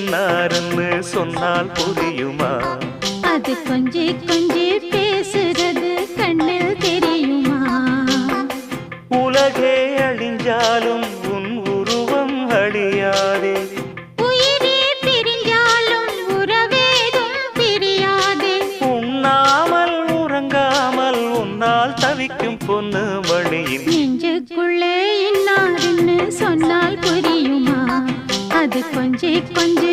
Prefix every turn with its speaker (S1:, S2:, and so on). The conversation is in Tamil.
S1: இன்னாருன்னு சொன்னால் புரியுமா?
S2: அது கொஞ்சி கொஞ்சி பேசுறது கண்ணில் தெரியுமா?
S1: உலகே அழிஞ்சாலும் உன் உருவம் அழியாதே,
S2: உயிரே பிரிஞ்சாலும் உறவேதும் பிரியாதே.
S1: உண்ணாமல் உறங்காமல் உன்னால் தவிக்கும் பொண்ணு மணியின்
S2: நெஞ்சுக்குள்ளே இன்னாருன்னு சொன்னால் புரியுமா? அது கொஞ்சி கொஞ்சி